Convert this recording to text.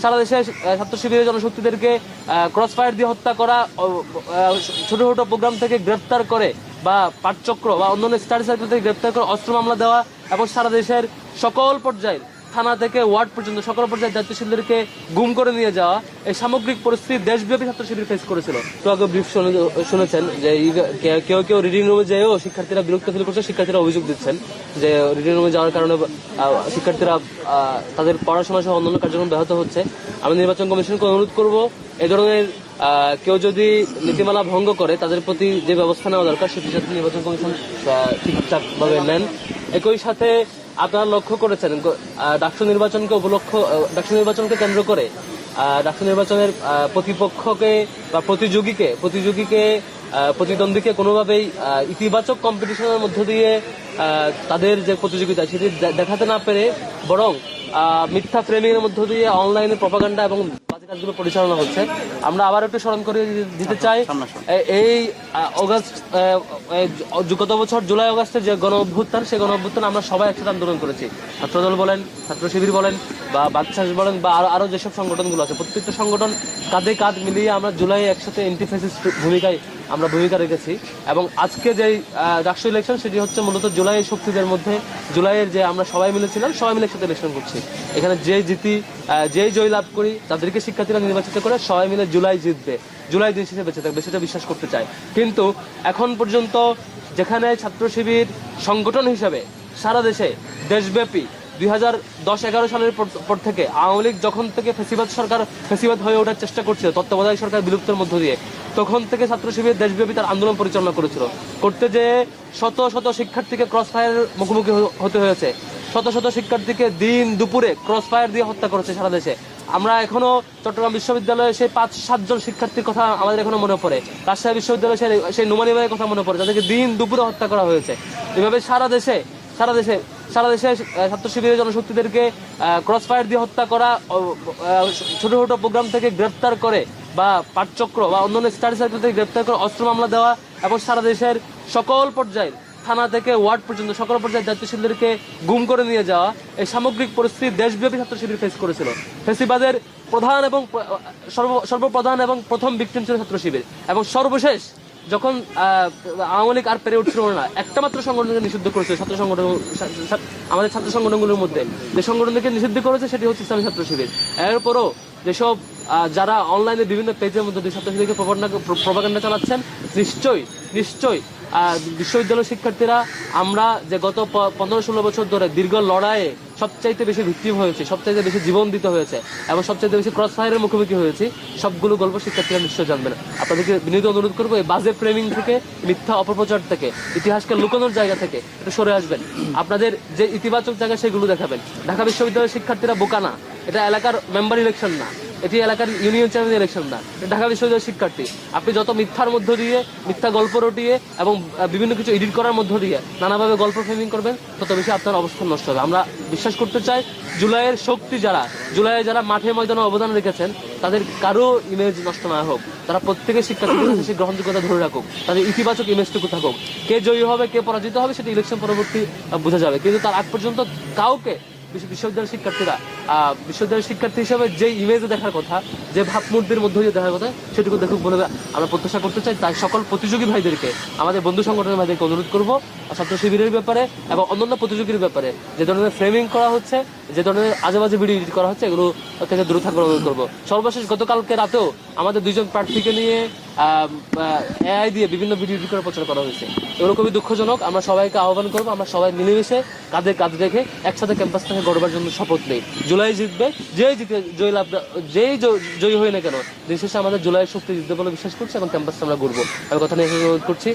সারা দেশে ছাত্র শিবিরের জনশক্তিদেরকে ক্রস ফায়ার দিয়ে হত্যা করা, ছোট ছোট প্রোগ্রাম থেকে গ্রেফতার করে বা পাঠচক্র বা অন্যান্য স্টাডি সার্কেল থেকে গ্রেফতার করে অস্ত্র মামলা দেওয়া এবং সারা দেশের সকল পর্যায়ের থানা থেকে ওয়ার্ড পর্যন্ত সকল পর্যায়ের দায়িত্বশীলদেরকে গুম করে নিয়ে যাওয়া, এই সামগ্রিক পরিস্থিতি দেশব্যাপী ছাত্র শিবির ফেস করেছিল। তো আগে ব্রিফ শুনেছেন যে কেউ কেউ রিডিং রুমে যেয়েও শিক্ষার্থীরা বিরক্ত ফিল করছে, শিক্ষার্থীরা অভিযোগ দিচ্ছেন যে রিডিং রুমে যাওয়ার কারণে শিক্ষার্থীরা তাদের পড়াশোনা সহ অন্যান্য কার্যক্রম ব্যাহত হচ্ছে। আমি নির্বাচন কমিশনকে অনুরোধ করব এই ধরনের কেউ যদি নীতিমালা ভঙ্গ করে তাদের প্রতি যে ব্যবস্থা নেওয়া দরকার সেটি যাতে নির্বাচন কমিশন ঠিকঠাক ভাবে নেন। একই সাথে আপনারা লক্ষ্য করেছেন ডাকসু নির্বাচনকে কেন্দ্র করে ডাকসু নির্বাচনের প্রতিপক্ষকে বা প্রতিদ্বন্দ্বীকে কোনোভাবেই ইতিবাচক কম্পিটিশনের মধ্য দিয়ে তাদের যে প্রতিযোগিতা সেটি দেখাতে না পেরে বরং মিথ্যা ফ্রেমিং এর মধ্য দিয়ে অনলাইনে প্রপাগান্ডা এবং বাজে কাজগুলো পরিচালনা হচ্ছে। আমরা আবার একটু স্মরণ করে দিতে চাই, এই গত বছর জুলাই আগস্টের যে গণ অভ্যুত্থান, সেই গণ অভ্যুত্থান আমরা সবাই একসাথে আন্দোলন করেছি। ছাত্রদল বলেন, ছাত্র শিবির বলেন বা বাকশাস বলেন বা আরো যেসব সংগঠনগুলো আছে, প্রত্যেকটা সংগঠন কাঁধে কাঁধ মিলিয়ে আমরা জুলাই একসাথে এন্টিফেসিস্ট ভূমিকা রেখেছি। এবং আজকে যে ডাকসু ইলেকশন সেটি হচ্ছে মূলত জুলাই শক্তিদের মধ্যে, জুলাইয়ের যে আমরা সবাই মিলেছিলাম, সবাই মিলে একসাথে ইলেকশন করছি। এখানে যেই জয় লাভ করি তাদেরকে শিক্ষার্থীরা নির্বাচিত করে সবাই মিলে জুলাই জিতবে, জুলাই দিন শেষে বেঁচে থাকবে, সেটা বিশ্বাস করতে চাই। কিন্তু এখন পর্যন্ত যেখানে ছাত্র শিবির সংগঠন হিসাবে সারা দেশে দেশব্যাপী 2010-11 সালের পর থেকে আওয়ামী লীগ যখন থেকে ফেসিবাদ হয়ে ওঠার চেষ্টা করছিল তত্ত্বাবধায়ক সরকার বিলুপ্তের মধ্য দিয়ে, তখন থেকে ছাত্র শিবির দেশব্যাপী তার আন্দোলন পরিচালনা করতে যে শত শত শিক্ষার্থীকে ক্রস ফায়ারের মুখোমুখি হতে হয়েছে, শত শত শিক্ষার্থীকে দিন দুপুরে ক্রস ফায়ার দিয়ে হত্যা করেছে সারা দেশে। আমরা এখনো চট্টগ্রাম বিশ্ববিদ্যালয়ে সেই 5-7 জন শিক্ষার্থীর কথা আমাদের এখনো মনে পড়ে, রাজশাহী বিশ্ববিদ্যালয়ে সেই নুমানি ভাইয়ের কথা মনে পড়ে, তাদেরকে দিন দুপুরে হত্যা করা হয়েছে। এভাবে সারা দেশে ছাত্র শিবিরের জনশক্তিদেরকে ক্রস ফায়ার দিয়ে হত্যা করা, ছোট ছোট প্রোগ্রাম থেকে গ্রেফতার করে বা পাঠচক্র বা অন্যান্য স্টাডি সার্কেল থেকে গ্রেফতার করে অস্ত্র মামলা দেওয়া এবং সারা দেশের সকল পর্যায়ের থানা থেকে ওয়ার্ড পর্যন্ত সকল পর্যায়ের দায়িত্বশীলদেরকে গুম করে নিয়ে যাওয়া, এই সামগ্রিক পরিস্থিতি দেশব্যাপী ছাত্র শিবির ফেস করেছিল। ফেসিবাদের সর্বপ্রধান এবং প্রথম ভিকটিম ছিল ছাত্র শিবির। এবং সর্বশেষ যখন আওয়ামী লীগ আর পেরে উঠছিল না, একটা মাত্র সংগঠনকে নিষিদ্ধ করেছে, আমাদের ছাত্র সংগঠনগুলোর মধ্যে যে সংগঠনকে নিষিদ্ধ করেছে সেটি হচ্ছে ইসলামী ছাত্র শিবির। এরপরও যেসব যারা অনলাইনে বিভিন্ন পেজের মধ্যে ছাত্র শিবিরকে প্রপাগান্ডা চালাচ্ছেন, নিশ্চয়ই বিশ্ববিদ্যালয়ের শিক্ষার্থীরা আমরা যে গত 15-16 বছর ধরে দীর্ঘ লড়াইয়ে সবচাইতে বেশি ভিক্টিম হয়েছে, সবচাইতে বেশি জীবন দিতে হয়েছে এবং সবচাইতে বেশি ক্রস ফায়ারের মুখোমুখি হয়েছি, সবগুলো গল্প শিক্ষার্থীরা নিশ্চয় জানবে না। আপনাদেরকে বিনীত অনুরোধ করবো এই বাজে ফ্রেমিং থেকে, মিথ্যা অপপ্রচার থেকে, ইতিহাসকে লুকানোর জায়গা থেকে একটু সরে আসবেন। আপনাদের যে ইতিবাচক জায়গা সেগুলো দেখাবেন। ঢাকা বিশ্ববিদ্যালয়ের শিক্ষার্থীরা বোকা না, এটা এলাকার মেম্বার ইলেকশন না, এটি এলাকার ইউনিয়ন চেয়ারম্যান ইলেকশন না, ঢাকা বিশ্ববিদ্যালয়ের শিক্ষার্থী। আপনি যত মিথ্যার মধ্য দিয়ে, মিথ্যা গল্প রটিয়ে এবং বিভিন্ন কিছু এডিট করার মধ্য দিয়ে নানাভাবে গল্প ফ্রেমিং করবেন, তত বেশি আপনার অবস্থান নষ্ট হবে। আমরা বিশ্বাস করতে চাই জুলাইয়ের শক্তি যারা মাঠে ময়দানে অবদান রেখেছেন তাদের কারো ইমেজ নষ্ট না হোক, তারা প্রত্যেকের শিক্ষার্থীদের কাছে সেই গ্রহণযোগ্যতা ধরে রাখুক, তাদের ইতিবাচক ইমেজটুকু থাকুক। কে জয়ী হবে কে পরাজিত হবে সেটা ইলেকশন পরবর্তী বোঝা যাবে, কিন্তু তার আগ পর্যন্ত কাউকে বিশ্ববিদ্যালয়ের শিক্ষার্থী হিসেবে যে ইমেজে দেখার কথা, যে ভাবমূর্তির মধ্যে দিয়ে দেখার কথা সেটুকু দেখুক বলে আমরা প্রত্যাশা করতে চাই। তাই সকল প্রতিযোগী ভাইদেরকে, আমাদের বন্ধু সংগঠনের ভাইদেরকে অনুরোধ করবো ছাত্র শিবিরের ব্যাপারে এবং অন্যান্য প্রতিযোগীর ব্যাপারে যে ধরনের ফ্রেমিং করা হচ্ছে, যে ধরনের আজেবাজে ভিডিও এডিট করা হচ্ছে, এগুলো থেকে দূরে থাকবার অনুরোধ করবো। সর্বশেষ গতকালকে রাতেও আমাদের 2 জন প্রার্থীকে নিয়ে এআই দিয়ে বিভিন্ন ভিডিও এডিট করে প্রচার করা হয়েছে। এগুলো খুবই দুঃখজনক। আমরা সবাইকে আহ্বান করবো আমরা সবাই মিলেমিশে কাঁধে কাঁধ রেখে একসাথে ক্যাম্পাসটাকে গড়বার জন্য শপথ নেই। জুলাই জিতবে, যেই জয়ী হই না কেন, দিন শেষে আমাদের জুলাইয়ের শক্তি জিতবে বলে বিশ্বাস করছি এবং ক্যাম্পাসটা আমরা গড়বো। আমি কথা নিয়ে অনুরোধ করছি।